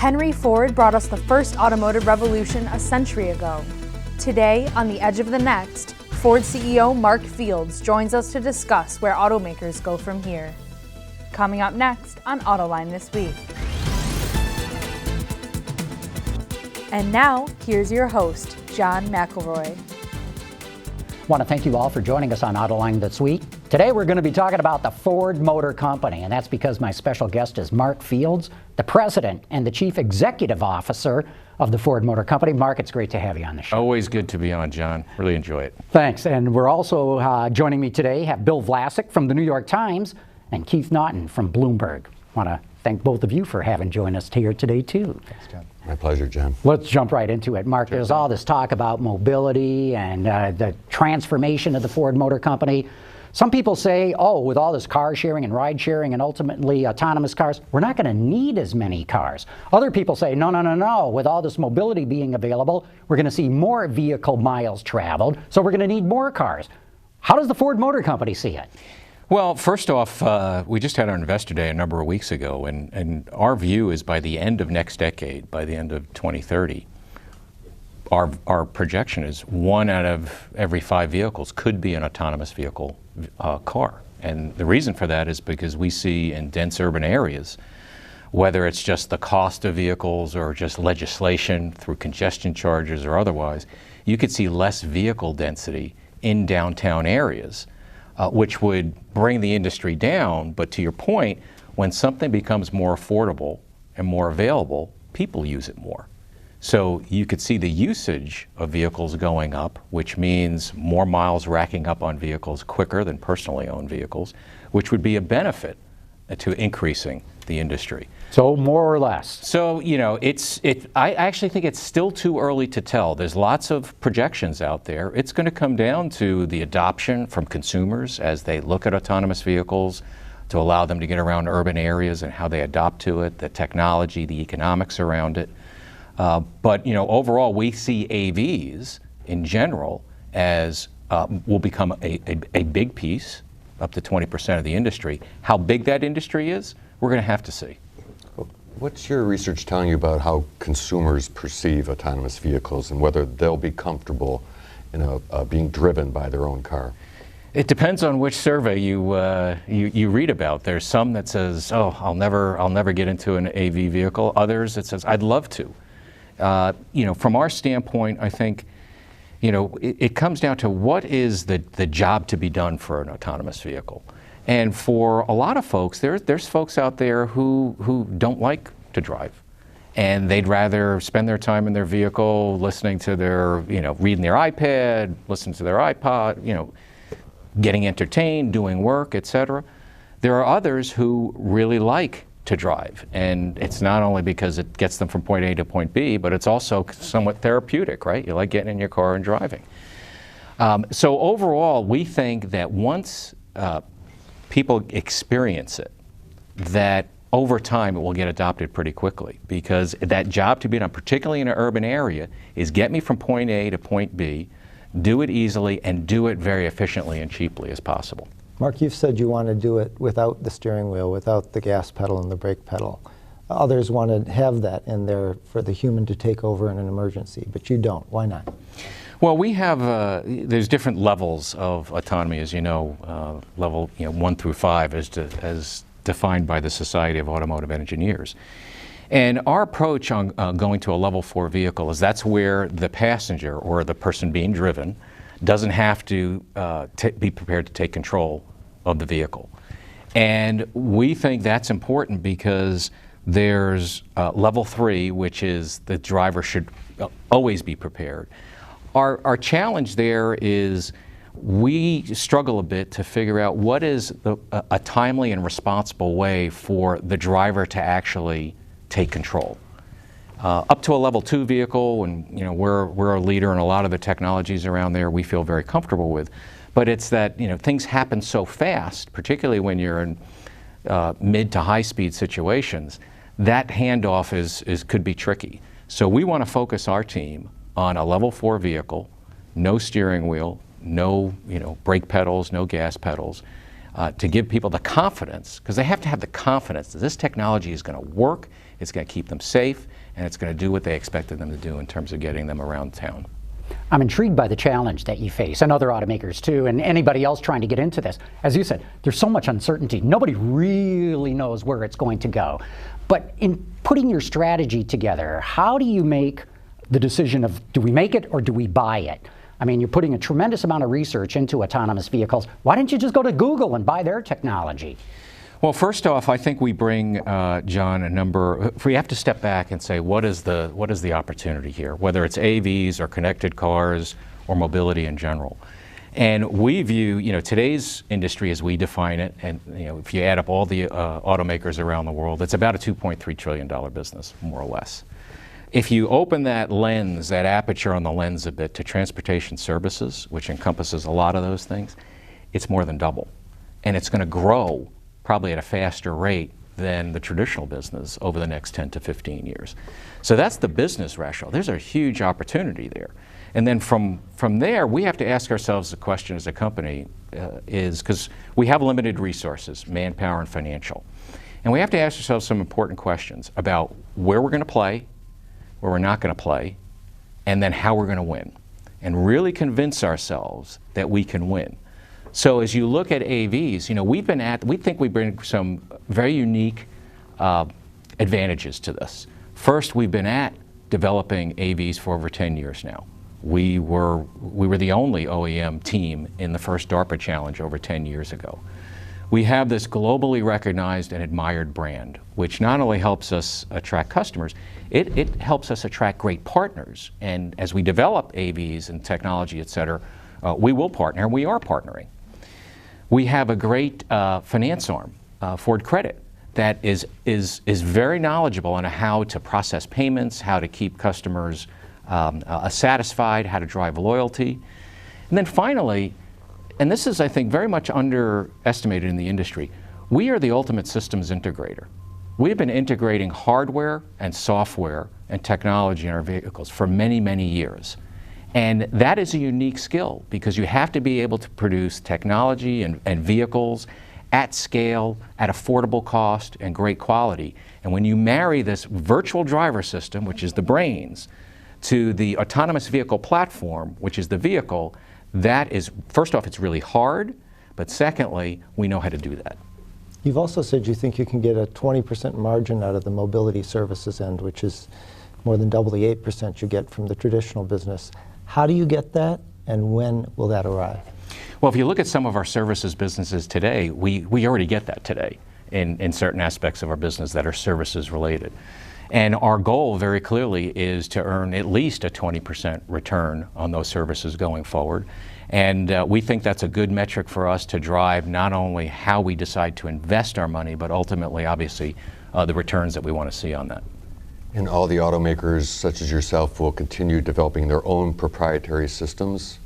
Henry Ford brought us the first automotive revolution a century ago. Today, on the edge of the next, Ford CEO Mark Fields joins us to discuss where automakers go from here. Coming up next on Autoline This Week. And now, here's your host, John McElroy. I want to thank you all for joining us on Autoline This Week. Today we're going to be talking about the Ford Motor Company, and that's because my special guest is Mark Fields, the President and the Chief Executive Officer of the Ford Motor Company. Mark, it's great to have you on the show. Always good to be on, John. Really enjoy it. Thanks. And we're also joining me today have Bill Vlasic from the New York Times and Keith Naughton from Bloomberg. I want to thank both of you for having joined us here today, too. Thanks, John. My pleasure, John. Let's jump right into it. Mark, there's all this talk about mobility and the transformation of the Ford Motor Company. Some people say, oh, with all this car sharing and ride sharing and ultimately autonomous cars, we're not going to need as many cars. Other people say, no. With all this mobility being available, we're going to see more vehicle miles traveled, so we're going to need more cars. How does the Ford Motor Company see it? Well, first off, we just had our Investor Day a number of weeks ago, and our view is by the end of next decade, by the end of 2030, our projection is 1 out of every 5 vehicles could be an autonomous vehicle car. And the reason for that is because we see in dense urban areas, whether it's just the cost of vehicles or just legislation through congestion charges or otherwise, you could see less vehicle density in downtown areas, which would bring the industry down. But to your point, when something becomes more affordable and more available, people use it more. So you could see the usage of vehicles going up, which means more miles racking up on vehicles quicker than personally owned vehicles, which would be a benefit to increasing the industry. So more or less. So, I actually think it's still too early to tell. There's lots of projections out there. It's going to come down to the adoption from consumers as they look at autonomous vehicles to allow them to get around urban areas and how they adopt to it, the technology, the economics around it. But overall, we see AVs in general as will become a big piece, up to 20% of the industry. How big that industry is, we're going to have to see. What's your research telling you about how consumers perceive autonomous vehicles and whether they'll be comfortable being driven by their own car? It depends on which survey you read about. There's some that says, "Oh, I'll never get into an AV vehicle." Others that says, "I'd love to." From our standpoint, I think, it comes down to what is the job to be done for an autonomous vehicle. And for a lot of folks, there's folks out there who don't like to drive. And they'd rather spend their time in their vehicle listening to their, reading their iPad, listening to their iPod, getting entertained, doing work, etc. There are others who really like to drive. And it's not only because it gets them from point A to point B, but it's also somewhat therapeutic, right? You like getting in your car and driving. So overall, we think that once people experience it, that over time it will get adopted pretty quickly, because that job to be done, particularly in an urban area, is get me from point A to point B, do it easily, and do it very efficiently and cheaply as possible. Mark, you've said you want to do it without the steering wheel, without the gas pedal and the brake pedal. Others want to have that in there for the human to take over in an emergency, but you don't. Why not? Well, we have, there's different levels of autonomy, as you know, level 1 through 5 as defined by the Society of Automotive Engineers. And our approach on going to a level 4 vehicle is that's where the passenger or the person being driven doesn't have to be prepared to take control of the vehicle. And we think that's important because there's level 3, which is the driver should always be prepared. Our challenge there is we struggle a bit to figure out what is a timely and responsible way for the driver to actually take control. Up to a level 2 vehicle, and we're a leader in a lot of the technologies around there we feel very comfortable with. But it's that things happen so fast, particularly when you're in mid to high speed situations, that handoff could be tricky. So we want to focus our team on a level 4 vehicle, no steering wheel, no brake pedals, no gas pedals, to give people the confidence, because they have to have the confidence that this technology is going to work, it's going to keep them safe, and it's going to do what they expected them to do in terms of getting them around town. I'm intrigued by the challenge that you face, and other automakers too, and anybody else trying to get into this. As you said, there's so much uncertainty. Nobody really knows where it's going to go. But in putting your strategy together, how do you make the decision of, do we make it or do we buy it? I mean, you're putting a tremendous amount of research into autonomous vehicles. Why didn't you just go to Google and buy their technology? Well, first off, I think we bring, John, a number. We have to step back and say, what is the opportunity here, whether it's AVs or connected cars or mobility in general. And we view, today's industry as we define it, and if you add up all the automakers around the world, it's about a $2.3 trillion business, more or less. If you open that lens, that aperture on the lens a bit to transportation services, which encompasses a lot of those things, it's more than double. And it's going to grow probably at a faster rate than the traditional business over the next 10 to 15 years. So that's the business rationale. There's a huge opportunity there. And then from there, we have to ask ourselves the question as a company is, because we have limited resources, manpower and financial. And we have to ask ourselves some important questions about where we're going to play, where we're not going to play, and then how we're going to win. And really convince ourselves that we can win. So as you look at AVs, we think we bring some very unique advantages to this. First, we've been at developing AVs for over 10 years now. We were the only OEM team in the first DARPA challenge over 10 years ago. We have this globally recognized and admired brand, which not only helps us attract customers, it helps us attract great partners. And as we develop AVs and technology, et cetera, we will partner, and we are partnering. We have a great finance arm, Ford Credit, that is very knowledgeable on how to process payments, how to keep customers satisfied, how to drive loyalty. And then finally, and this is, I think, very much underestimated in the industry, we are the ultimate systems integrator. We've been integrating hardware and software and technology in our vehicles for many, many years. And that is a unique skill, because you have to be able to produce technology and vehicles at scale, at affordable cost, and great quality. And when you marry this virtual driver system, which is the brains, to the autonomous vehicle platform, which is the vehicle, that is, first off, it's really hard, but secondly, we know how to do that. You've also said you think you can get a 20% margin out of the mobility services end, which is more than double the 8% you get from the traditional business. How do you get that, and when will that arrive? Well, if you look at some of our services businesses today, we already get that today in certain aspects of our business that are services related. And our goal very clearly is to earn at least a 20% return on those services going forward. And we think that's a good metric for us to drive not only how we decide to invest our money, but ultimately, obviously, the returns that we want to see on that. And all the automakers, such as yourself, will continue developing their own proprietary systems?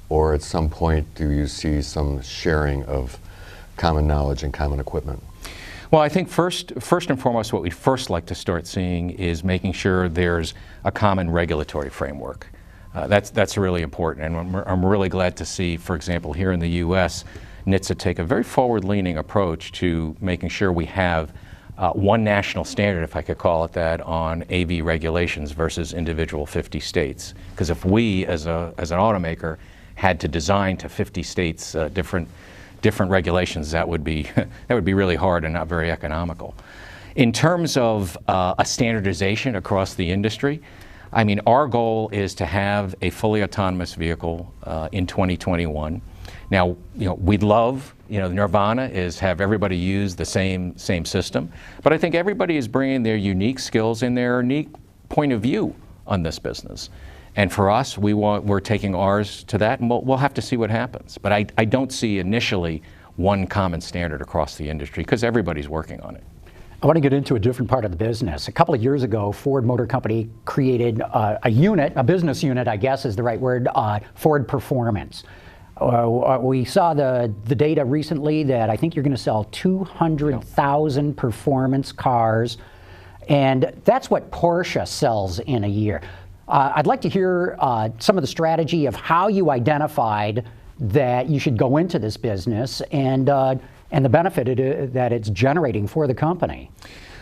Or at some point, do you see some sharing of common knowledge and common equipment? Well, I think first and foremost, what we'd first like to start seeing is making sure there's a common regulatory framework. That's really important, and I'm really glad to see, for example, here in the U.S., NHTSA take a very forward-leaning approach to making sure we have one national standard, if I could call it that, on AV regulations versus individual 50 states. Because if we, as an automaker, had to design to 50 states different regulations, that would be really hard and not very economical. In terms of a standardization across the industry, I mean, our goal is to have a fully autonomous vehicle in 2021. Now, we'd love, nirvana is have everybody use the same system, but I think everybody is bringing their unique skills and their unique point of view on this business. And for us, we're taking ours to that, and we'll have to see what happens. But I don't see initially one common standard across the industry, because everybody's working on it. I want to get into a different part of the business. A couple of years ago, Ford Motor Company created a business unit, I guess is the right word, Ford Performance. We saw the data recently that I think you're going to sell 200,000 performance cars, and that's what Porsche sells in a year. I'd like to hear some of the strategy of how you identified that you should go into this business and the benefit that it's generating for the company?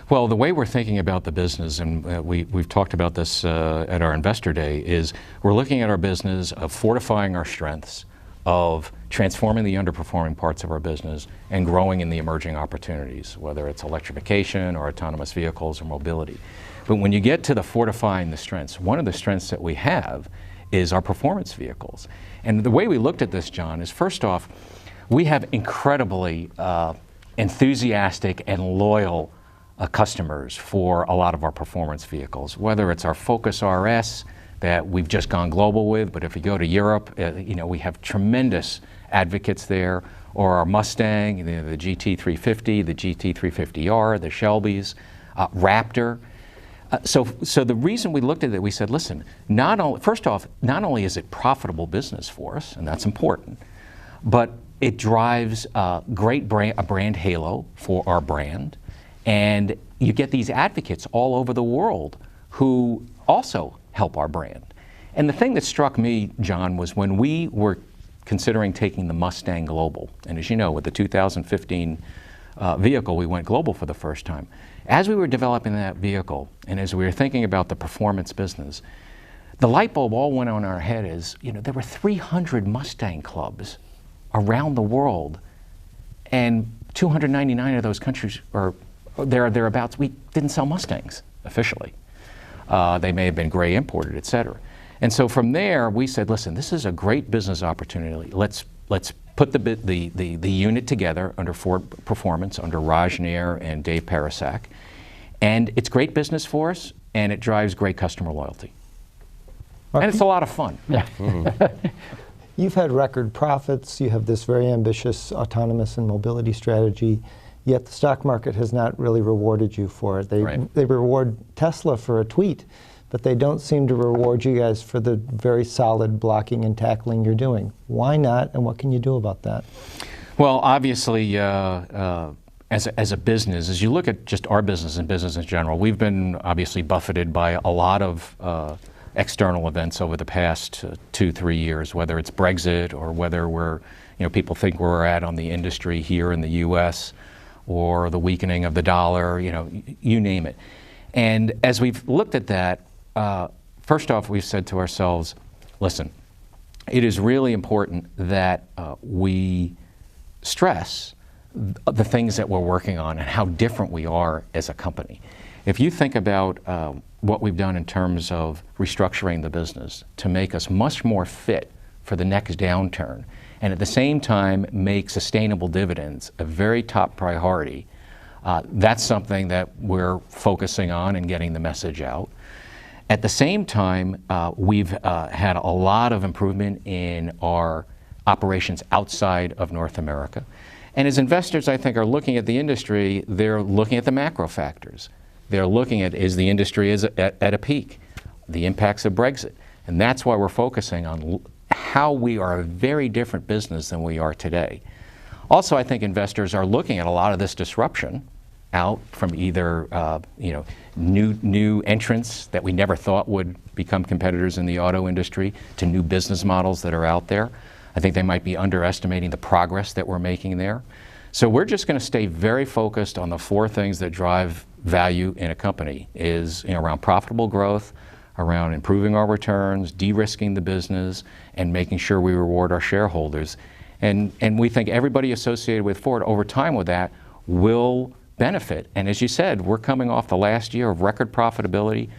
Well, the way we're thinking about the business, and we've talked about this at our Investor Day, is we're looking at our business of fortifying our strengths, of transforming the underperforming parts of our business, and growing in the emerging opportunities, whether it's electrification or autonomous vehicles or mobility. But when you get to the fortifying the strengths, one of the strengths that we have is our performance vehicles. And the way we looked at this, John, is first off, we have incredibly enthusiastic and loyal customers for a lot of our performance vehicles, whether it's our Focus RS that we've just gone global with, but if you go to Europe, we have tremendous advocates there, or our Mustang, the GT350, the GT350R, the Shelbys, Raptor. So the reason we looked at it, we said, listen, first off, not only is it profitable business for us, and that's important, but it drives a brand halo for our brand. And you get these advocates all over the world who also help our brand. And the thing that struck me, John, was when we were considering taking the Mustang global, and as you know, with the 2015 vehicle, we went global for the first time. As we were developing that vehicle, and as we were thinking about the performance business, the light bulb all went on our head is, there were 300 Mustang clubs around the world, and 299 of those countries are thereabouts, we didn't sell Mustangs officially. They may have been gray imported, et cetera. And so from there, we said, listen, this is a great business opportunity. Let's put the unit together under Ford Performance, under Raj Nair and Dave Parasak. And it's great business for us, and it drives great customer loyalty. And it's a lot of fun. Yeah. Mm-hmm. You've had record profits. You have this very ambitious autonomous and mobility strategy. Yet the stock market has not really rewarded you for it. They reward Tesla for a tweet, but they don't seem to reward you guys for the very solid blocking and tackling you're doing. Why not, and what can you do about that? Well, obviously, as a business, as you look at just our business and business in general, we've been obviously buffeted by a lot of external events over the past 2-3 years, whether it's Brexit or whether people think we're at on the industry here in the U.S., or the weakening of the dollar, you name it. And as we've looked at that, first off, we've said to ourselves, listen, it is really important that we stress the things that we're working on and how different we are as a company. If you think about what we've done in terms of restructuring the business to make us much more fit for the next downturn, and at the same time make sustainable dividends a very top priority, that's something that we're focusing on and getting the message out. At the same time, we've had a lot of improvement in our operations outside of North America. And as investors, I think, are looking at the industry, they're looking at the macro factors. They're looking at, is the industry at a peak? The impacts of Brexit. And that's why we're focusing on how we are a very different business than we are today. Also, I think investors are looking at a lot of this disruption out from either new entrants that we never thought would become competitors in the auto industry, to new business models that are out there. I think they might be underestimating the progress that we're making there. So we're just going to stay very focused on the 4 things that drive value in a company, is around profitable growth, around improving our returns, de-risking the business, and making sure we reward our shareholders. And we think everybody associated with Ford over time with that will benefit. And as you said, we're coming off the last year of record profitability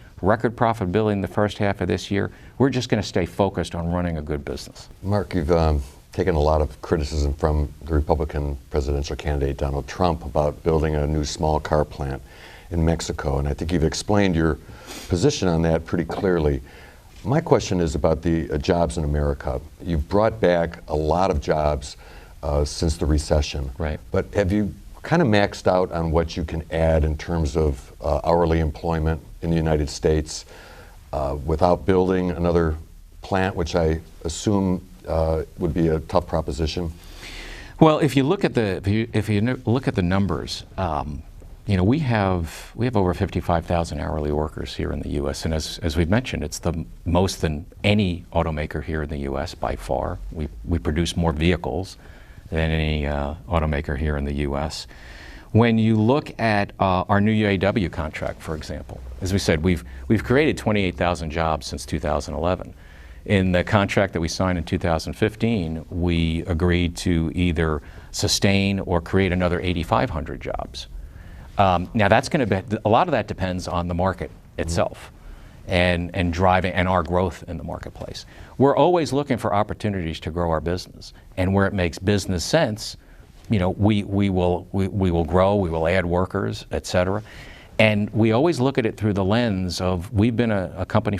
in the first half of this year. We're just going to stay focused on running a good business. Mark, you've taken a lot of criticism from the Republican presidential candidate Donald Trump about building a new small car plant in Mexico, and I think you've explained your position on that pretty clearly. My question is about the jobs in America. You've brought back a lot of jobs since the recession, right? But have you kind of maxed out on what you can add in terms of hourly employment in the United States without building another plant, which I assume would be a tough proposition? Well, if you look at the numbers, we have over 55,000 hourly workers here in the U.S. And as we've mentioned, it's the most than any automaker here in the U.S. by far. We produce more vehicles than any automaker here in the U.S. When you look at our new UAW contract, for example, as we said, we've created 28,000 jobs since 2011. In the contract that we signed in 2015, we agreed to either sustain or create another 8,500 jobs. Now that's going to be, a lot of that depends on the market itself and driving and our growth in the marketplace. We're always looking for opportunities to grow our business, and where it makes business sense, we will grow, we will add workers, et cetera. And we always look at it through the lens of, we've been a company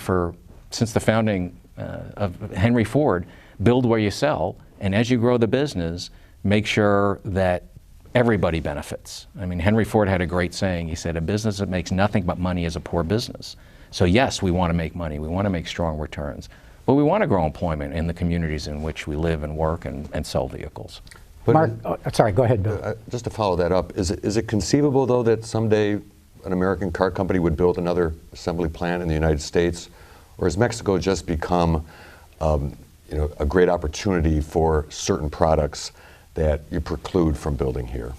since the founding of Henry Ford, build where you sell, and as you grow the business, make sure that everybody benefits. I mean, Henry Ford had a great saying. He said, a business that makes nothing but money is a poor business. So yes, we want to make money, we want to make strong returns, but we want to grow employment in the communities in which we live and work and sell vehicles. But Mark, sorry, go ahead, Bill. Just to follow that up, is it conceivable, though, that someday an American car company would build another assembly plant in the United States? Or has Mexico just become a great opportunity for certain products that you preclude from building here?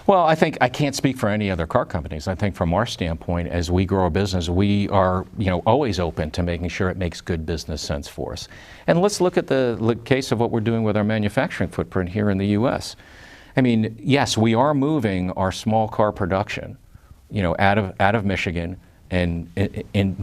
Well, I think I can't speak for any other car companies. I think from our standpoint, as we grow a business, we are always open to making sure it makes good business sense for us. And let's look at the case of what we're doing with our manufacturing footprint here in the U.S. I mean, yes, we are moving our small car production, out of Michigan and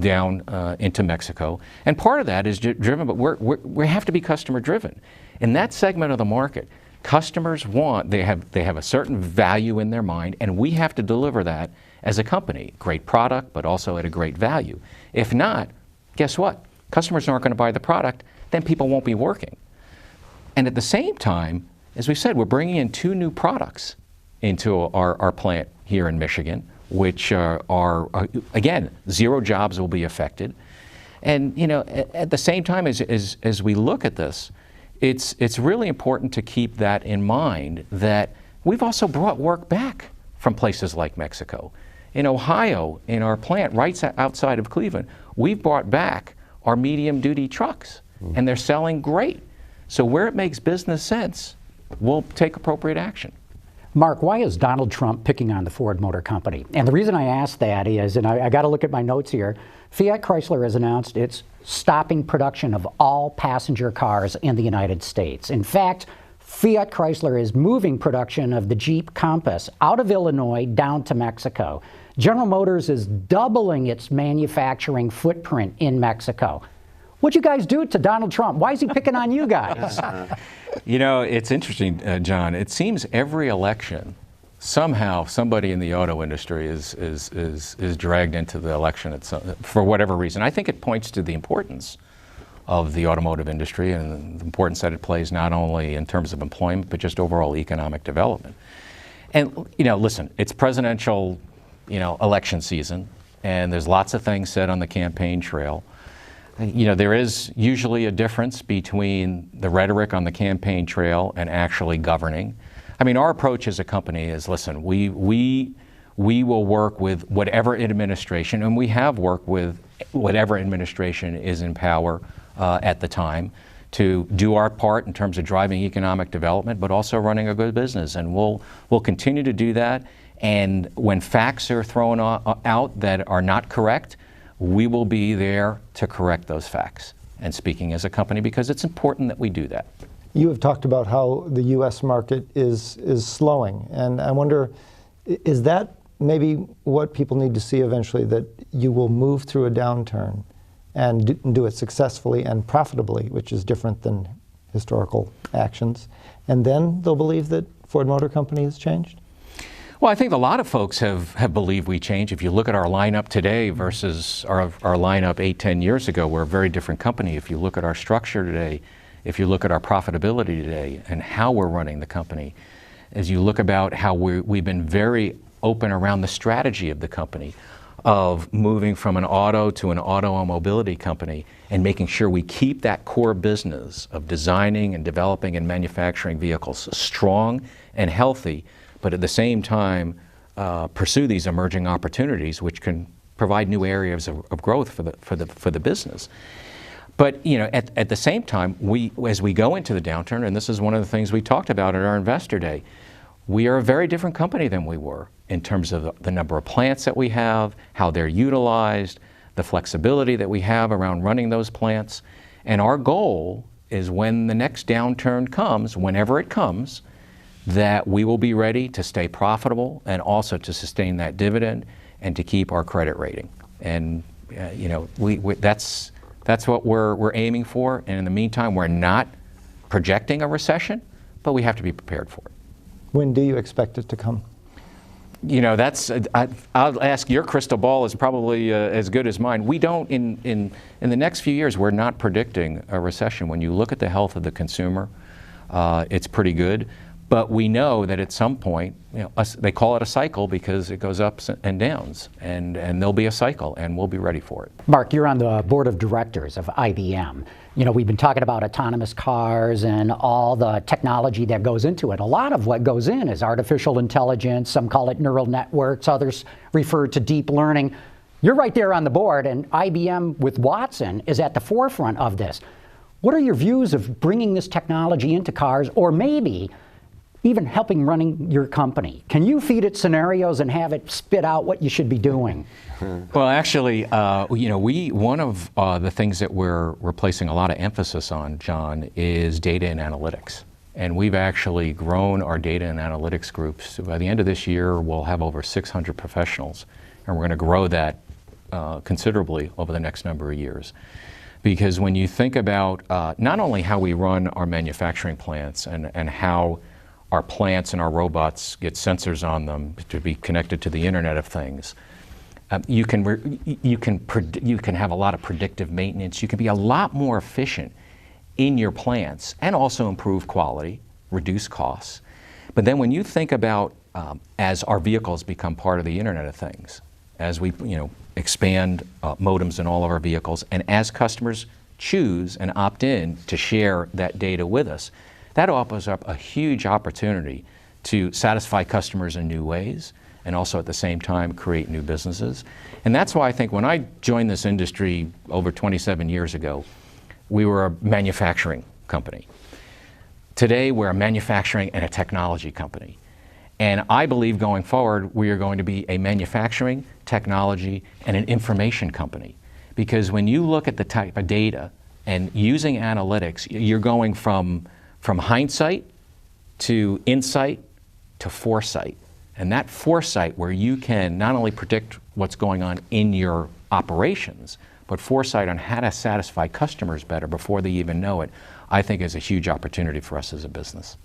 down into Mexico. And part of that is driven, but we have to be customer driven. In that segment of the market, customers they have a certain value in their mind, and we have to deliver that as a company. Great product, but also at a great value. If not, guess what? Customers aren't going to buy the product, then people won't be working. And at the same time, as we said, we're bringing in 2 new products into our plant here in Michigan, which are again, 0 jobs will be affected. And at the same time, as we look at this, it's really important to keep that in mind, that we've also brought work back from places like Mexico. In Ohio, in our plant right outside of Cleveland, we've brought back our medium-duty trucks, and they're selling great. So where it makes business sense, we'll take appropriate action. Mark, why is Donald Trump picking on the Ford Motor Company? And the reason I ask that is, and I got to look at my notes here, Fiat Chrysler has announced it's stopping production of all passenger cars in the United States. In fact, Fiat Chrysler is moving production of the Jeep Compass out of Illinois down to Mexico. General Motors is doubling its manufacturing footprint in Mexico. What'd you guys do to Donald Trump? Why is he picking on you guys? It's interesting, John. It seems every election, somehow somebody in the auto industry is dragged into the election for whatever reason. I think it points to the importance of the automotive industry and the importance that it plays not only in terms of employment, but just overall economic development. And, listen, it's presidential, election season, and there's lots of things said on the campaign trail. There is usually a difference between the rhetoric on the campaign trail and actually governing. I mean, our approach as a company is, listen, we will work with whatever administration, and we have worked with whatever administration is in power at the time, to do our part in terms of driving economic development, but also running a good business. And we'll continue to do that. And when facts are thrown out that are not correct, we will be there to correct those facts. And speaking as a company, because it's important that we do that. You have talked about how the U.S. market is slowing, and I wonder, is that maybe what people need to see eventually, that you will move through a downturn and do it successfully and profitably, which is different than historical actions, and then they'll believe that Ford Motor Company has changed? Well, I think a lot of folks have believed we changed. If you look at our lineup today versus our lineup 8-10 years ago, we're a very different company. If you look at our structure today, if you look at our profitability today and how we're running the company, as you look about how we've been very open around the strategy of the company, of moving from an auto to an auto and mobility company, and making sure we keep that core business of designing and developing and manufacturing vehicles strong and healthy, but at the same time pursue these emerging opportunities, which can provide new areas of growth for the business. But at the same time, as we go into the downturn, and this is one of the things we talked about at our Investor Day, we are a very different company than we were in terms of the number of plants that we have, how they're utilized, the flexibility that we have around running those plants. And our goal is when the next downturn comes, whenever it comes, that we will be ready to stay profitable and also to sustain that dividend and to keep our credit rating. And that's what we're aiming for. And in the meantime, we're not projecting a recession, but we have to be prepared for it. When do you expect it to come? I'll ask, your crystal ball is probably as good as mine. We don't, in the next few years, we're not predicting a recession. When you look at the health of the consumer, it's pretty good. But we know that at some point, they call it a cycle because it goes ups and downs, and there'll be a cycle, and we'll be ready for it. Mark, you're on the board of directors of IBM. We've been talking about autonomous cars and all the technology that goes into it. A lot of what goes in is artificial intelligence. Some call it neural networks. Others refer to deep learning. You're right there on the board, and IBM with Watson is at the forefront of this. What are your views of bringing this technology into cars, or maybe even helping running your company? Can you feed it scenarios and have it spit out what you should be doing? Well, actually, one of the things that we're placing a lot of emphasis on, John, is data and analytics. And we've actually grown our data and analytics groups. So by the end of this year, we'll have over 600 professionals, and we're going to grow that considerably over the next number of years. Because when you think about not only how we run our manufacturing plants and how our plants and our robots get sensors on them to be connected to the Internet of Things, you can have a lot of predictive maintenance. You can be a lot more efficient in your plants and also improve quality, reduce costs. But then when you think about as our vehicles become part of the Internet of Things, as we expand modems in all of our vehicles, and as customers choose and opt in to share that data with us, that opens up a huge opportunity to satisfy customers in new ways and also at the same time create new businesses. And that's why I think when I joined this industry over 27 years ago, we were a manufacturing company. Today, we're a manufacturing and a technology company. And I believe going forward, we are going to be a manufacturing, technology, and an information company. Because when you look at the type of data and using analytics, you're going from hindsight to insight to foresight. And that foresight, where you can not only predict what's going on in your operations, but foresight on how to satisfy customers better before they even know it, I think is a huge opportunity for us as a business.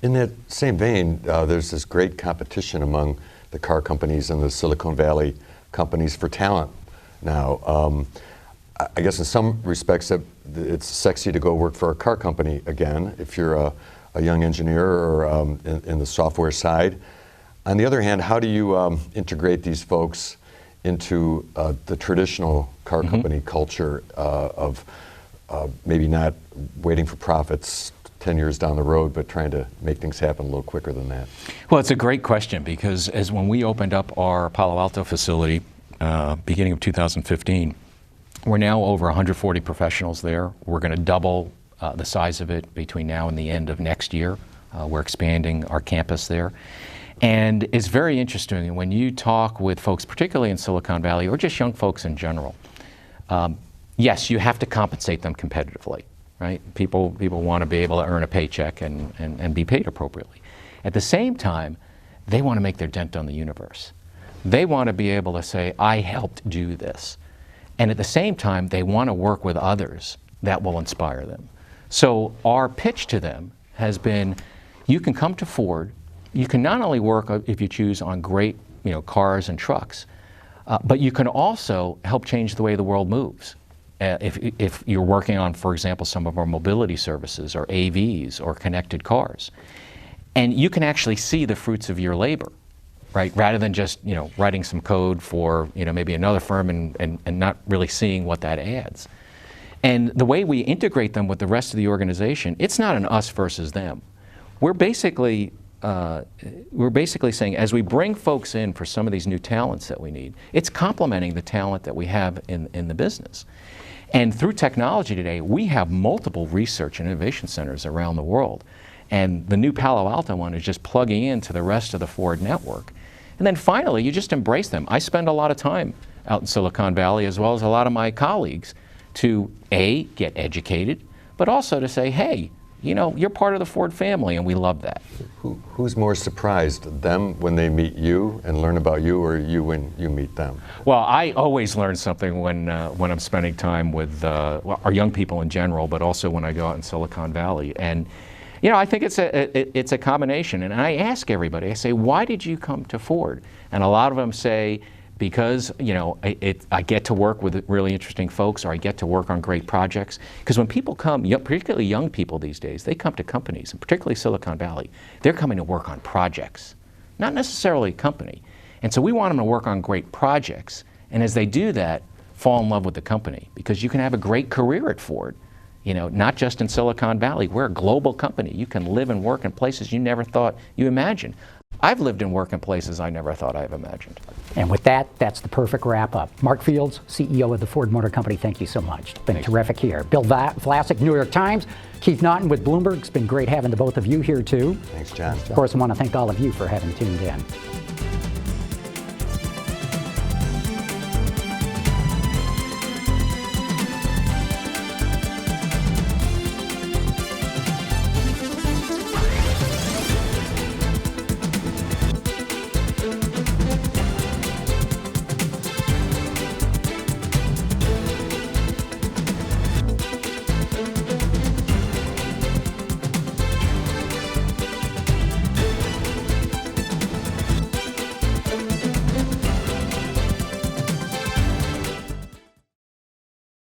In that same vein, there's this great competition among the car companies and the Silicon Valley companies for talent now. I guess in some respects it's sexy to go work for a car company again if you're a young engineer or in the software side. On the other hand, how do you integrate these folks into the traditional car company culture of maybe not waiting for profits 10 years down the road, but trying to make things happen a little quicker than that? Well, it's a great question, because as when we opened up our Palo Alto facility beginning of 2015, we're now over 140 professionals there. We're going to double the size of it between now and the end of next year. We're expanding our campus there. And it's very interesting when you talk with folks, particularly in Silicon Valley, or just young folks in general. Yes, you have to compensate them competitively, right? People want to be able to earn a paycheck and be paid appropriately. At the same time, they want to make their dent on the universe. They want to be able to say, I helped do this. And at the same time, they want to work with others that will inspire them. So our pitch to them has been, you can come to Ford. You can not only work, if you choose, on great cars and trucks, but you can also help change the way the world moves. If you're working on, for example, some of our mobility services or AVs or connected cars. And you can actually see the fruits of your labor, right? Rather than just writing some code for maybe another firm and not really seeing what that adds. And the way we integrate them with the rest of the organization, it's not an us versus them. We're basically we're basically saying, as we bring folks in for some of these new talents that we need, it's complementing the talent that we have in the business. And through technology today, we have multiple research and innovation centers around the world. And the new Palo Alto one is just plugging into the rest of the Ford network. And then finally, you just embrace them. I spend a lot of time out in Silicon Valley, as well as a lot of my colleagues, to A, get educated, but also to say, hey, you know, you're part of the Ford family, and we love that. Who's more surprised, them when they meet you and learn about you, or you when you meet them? Well, I always learn something when I'm spending time with our young people in general, but also when I go out in Silicon Valley. And you know, I think it's a combination. And I ask everybody, I say, why did you come to Ford? And a lot of them say, because, you know, I get to work with really interesting folks, or I get to work on great projects. Because when people come, particularly young people these days, they come to companies, and particularly Silicon Valley, they're coming to work on projects, not necessarily a company. And so we want them to work on great projects. And as they do that, fall in love with the company, because you can have a great career at Ford. You know, not just in Silicon Valley. We're a global company. You can live and work in places you never thought you imagined. I've lived and worked in places I never thought I've imagined. And with that, that's the perfect wrap-up. Mark Fields, CEO of the Ford Motor Company, thank you so much. It's been terrific here. Bill Vlasic, New York Times. Keith Naughton with Bloomberg. It's been great having the both of you here, too. Thanks, John. Of course, I want to thank all of you for having tuned in.